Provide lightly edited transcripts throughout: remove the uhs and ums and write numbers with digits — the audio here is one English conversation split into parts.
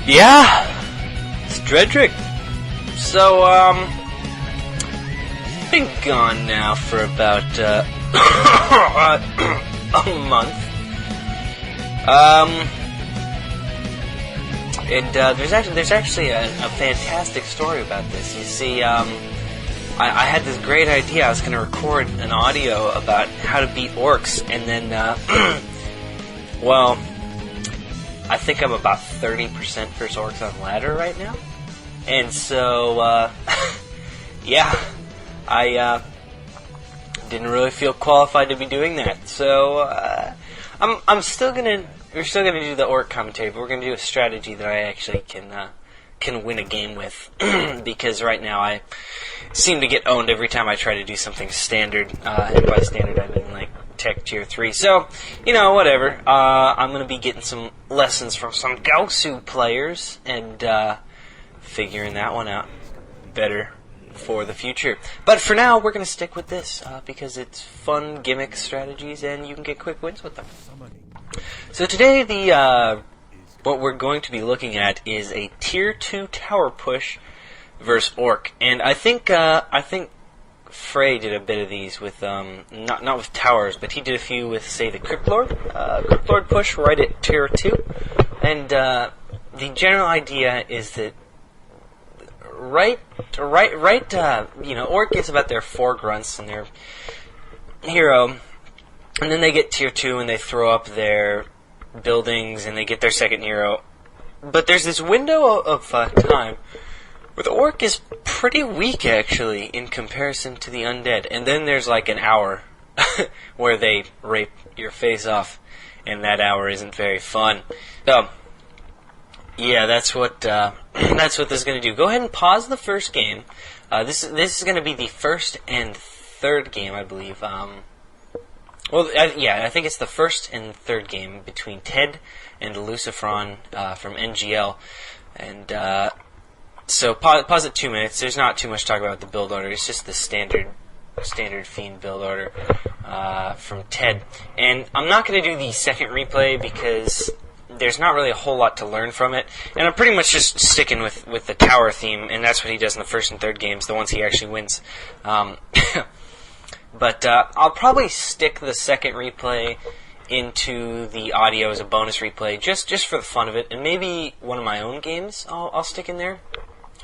Yeah, it's Dredrick. So, been gone now for about, a month. And there's actually a fantastic story about this. You see, I had this great idea. I was going to record an audio about how to beat orcs, and then, well, I think I'm about 30% versus orcs on ladder right now. And so, yeah, I didn't really feel qualified to be doing that. So, we're still gonna do the orc commentary, but we're gonna do a strategy that I actually can win a game with. Because right now I seem to get owned every time I try to do something standard. And by standard I mean like Tech Tier 3. So, whatever. I'm going to be getting some lessons from some Gaosu players and figuring that one out better for the future. But for now, we're going to stick with this because it's fun gimmick strategies and you can get quick wins with them. So today, what we're going to be looking at is a Tier 2 tower push versus Orc. And I think Frey did a bit of these with, not with towers, but he did a few with, say, the Cryptlord push right at Tier 2. And the general idea is that Orc gets about their 4 grunts and their hero, and then they get Tier 2 and they throw up their buildings and they get their second hero. But there's this window of time where the orc is pretty weak, actually, in comparison to the undead. And then there's like an hour where they rape your face off, and that hour isn't very fun. So, yeah, that's what this is going to do. Go ahead and pause the first game. This is going to be the first and third game, I believe. I think it's the first and third game between Ted and Lucifron from NGL, and so pause at 2 minutes. There's not too much to talk about the build order. It's just the standard Fiend build order from Ted. And I'm not going to do the second replay because there's not really a whole lot to learn from it. And I'm pretty much just sticking with the tower theme, and that's what he does in the first and third games, the ones he actually wins. But I'll probably stick the second replay into the audio as a bonus replay, just for the fun of it. And maybe one of my own games I'll stick in there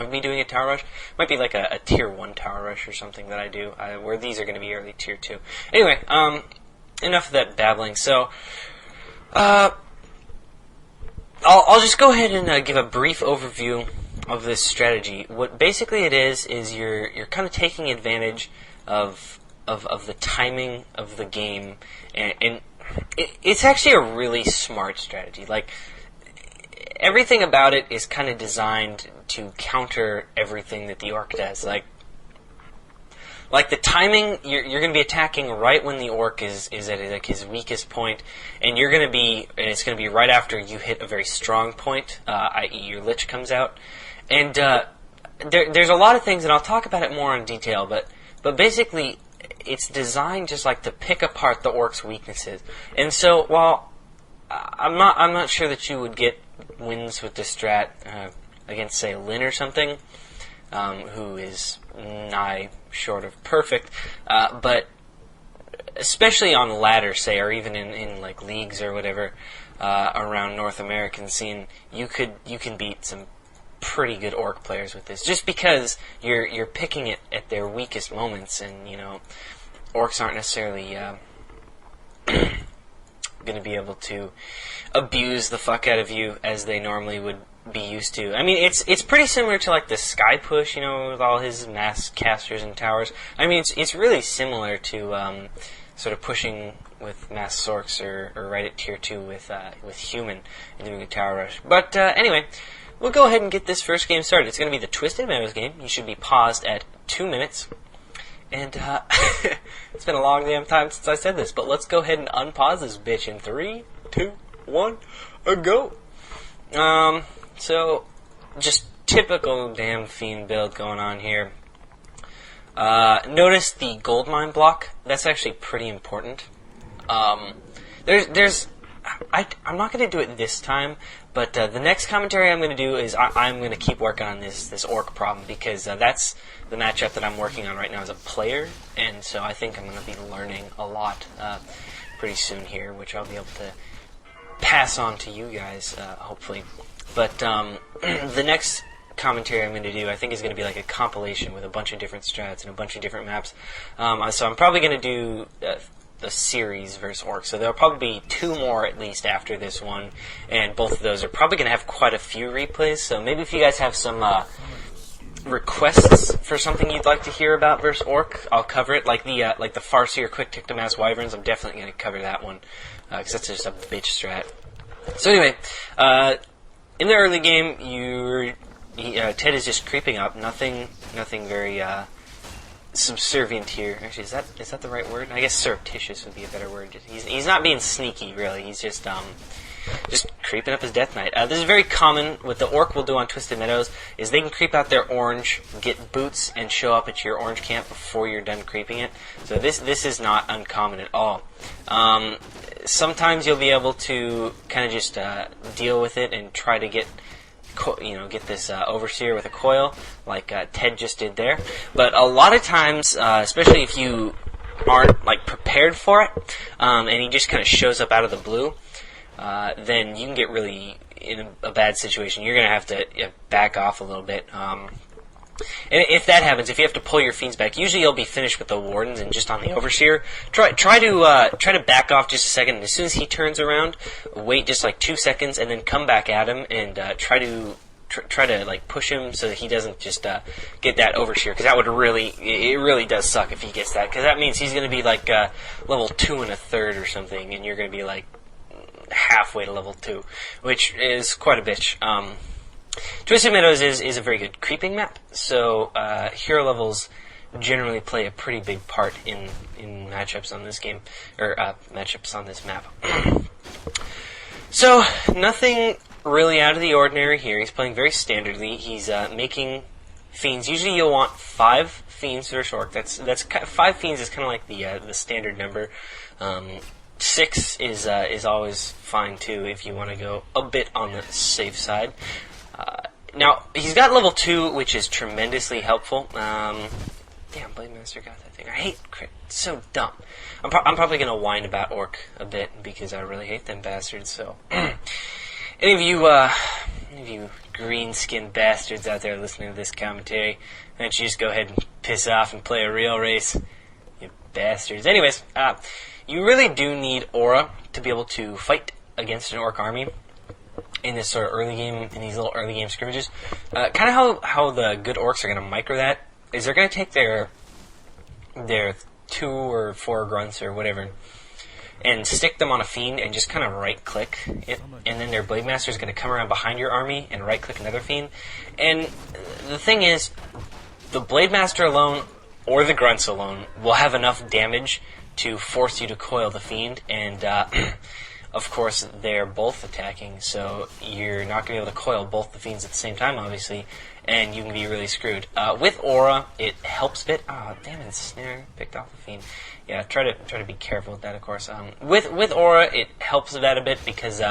of me doing a tower rush. Might be like a Tier 1 tower rush or something that I do, where these are going to be early Tier 2. Anyway, enough of that babbling. So, I'll just go ahead and give a brief overview of this strategy. What basically it is you're kind of taking advantage of the timing of the game, and it's actually a really smart strategy. Like, everything about it is kind of designed to counter everything that the orc does. Like the timing, you're going to be attacking right when the orc is at like his weakest point, and it's going to be right after you hit a very strong point, i.e. your lich comes out. And there's a lot of things, and I'll talk about it more in detail, but basically it's designed just like to pick apart the orc's weaknesses. And so while I'm not sure that you would get wins with this strat against, say, Lyn or something, who is nigh short of perfect, but especially on ladder, say, or even in like leagues or whatever around North American scene, you can beat some pretty good orc players with this, just because you're picking it at their weakest moments, and orcs aren't necessarily going to be able to abuse the fuck out of you as they normally would be used to. I mean, it's pretty similar to like the Sky Push, with all his mass casters and towers. I mean, it's really similar to sort of pushing with mass sorks or right at Tier 2 with human and doing a tower rush. But anyway, we'll go ahead and get this first game started. It's going to be the Twisted Meadows game. You should be paused at 2 minutes. And it's been a long damn time since I said this, but let's go ahead and unpause this bitch in 3, 2, 1, go. So, just typical damn Fiend build going on here. Notice the gold mine block. That's actually pretty important. I'm not going to do it this time, But the next commentary I'm going to do is I'm going to keep working on this orc problem, because that's the matchup that I'm working on right now as a player, and so I think I'm going to be learning a lot pretty soon here, which I'll be able to pass on to you guys, hopefully. But the next commentary I'm going to do, I think, is going to be like a compilation with a bunch of different strats and a bunch of different maps. So I'm probably going to do a series versus orcs. So there'll probably be 2 more at least after this one, and both of those are probably going to have quite a few replays. So maybe if you guys have some requests for something you'd like to hear about versus orc, I'll cover it. Like the Farseer quick tick to mass wyverns, I'm definitely going to cover that one, because that's just a bitch strat. So anyway, in the early game, Ted is just creeping up. Nothing very subservient here. Actually, is that the right word? I guess surreptitious would be a better word. He's not being sneaky, really. He's just creeping up his Death Knight. This is very common. What the orc will do on Twisted Meadows is they can creep out their orange, get boots, and show up at your orange camp before you're done creeping it. So this is not uncommon at all. Sometimes you'll be able to kind of just deal with it and try to get this Overseer with a coil, like Ted just did there. But a lot of times, especially if you aren't prepared for it, and he just kind of shows up out of the blue, then you can get really in a bad situation. You're going to have to back off a little bit. And if that happens, if you have to pull your fiends back, usually you'll be finished with the Wardens and just on the Overseer. Try to back off just a second, and as soon as he turns around, wait just 2 seconds, and then come back at him and try to push him so that he doesn't just get that Overseer, because that would really does suck if he gets that, because that means he's going to be level 2 1/3 or something, and you're going to be halfway to level 2, which is quite a bitch. Twisted Meadows is a very good creeping map, so hero levels generally play a pretty big part in matchups on this game, or matchups on this map. So, nothing really out of the ordinary here. He's playing very standardly. He's making fiends. Usually you'll want 5 fiends versus orc. That's 5 fiends is kind of like the standard number. 6 is always fine too if you want to go a bit on the safe side. Now, he's got level 2, which is tremendously helpful. Damn, Blade Master got that thing. I hate crit. It's so dumb. I'm probably going to whine about Orc a bit, because I really hate them bastards, so... Any of you green-skinned bastards out there listening to this commentary, why don't you just go ahead and piss off and play a real race? You bastards. Anyways, you really do need Aura to be able to fight against an Orc army in this sort of early game, in these little early game scrimmages. Kind of how the good orcs are going to micro that is they're going to take their 2 or 4 grunts or whatever and stick them on a fiend and just kind of right click it, and then their Blade Master is going to come around behind your army and right click another fiend. And the thing is, the Blade Master alone or the grunts alone will have enough damage to force you to coil the fiend, and of course, they're both attacking, so you're not going to be able to coil both the fiends at the same time, obviously, and you can be really screwed. With Aura, it helps a bit. Oh, damn it, snare picked off the fiend. Yeah, try to be careful with that, of course. With Aura, it helps that a bit because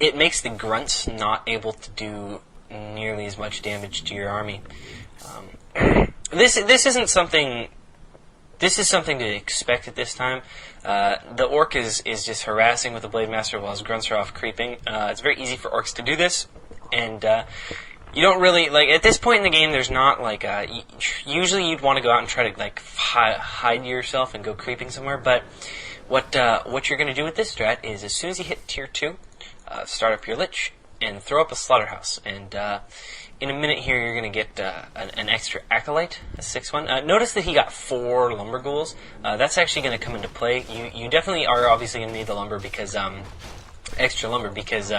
it makes the grunts not able to do nearly as much damage to your army. This isn't something. This is something to expect at this time. The Orc is just harassing with the Blade Master while his grunts are off creeping. It's very easy for Orcs to do this, and you don't really, at this point in the game, there's not, usually you'd want to go out and try to, hide yourself and go creeping somewhere, but what you're going to do with this strat is, as soon as you hit Tier 2, start up your Lich, and throw up a Slaughterhouse, and in a minute here, you're going to get an extra Acolyte, a 6-1. Notice that he got 4 Lumber Ghouls. That's actually going to come into play. You definitely are obviously going to need the lumber because extra lumber, because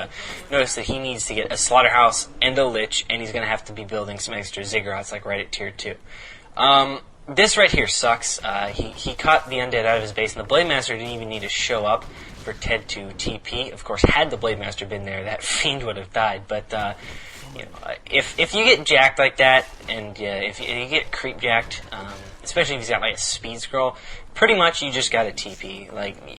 notice that he needs to get a Slaughterhouse and a Lich, and he's going to have to be building some extra Ziggurats right at Tier 2. This right here sucks. He caught the Undead out of his base, and the Blade Master didn't even need to show up for Ted to TP. Of course, had the Blade Master been there, that Fiend would have died, but... if you get jacked like that, and if you get creep jacked, especially if he's got a speed scroll, pretty much you just got to TP.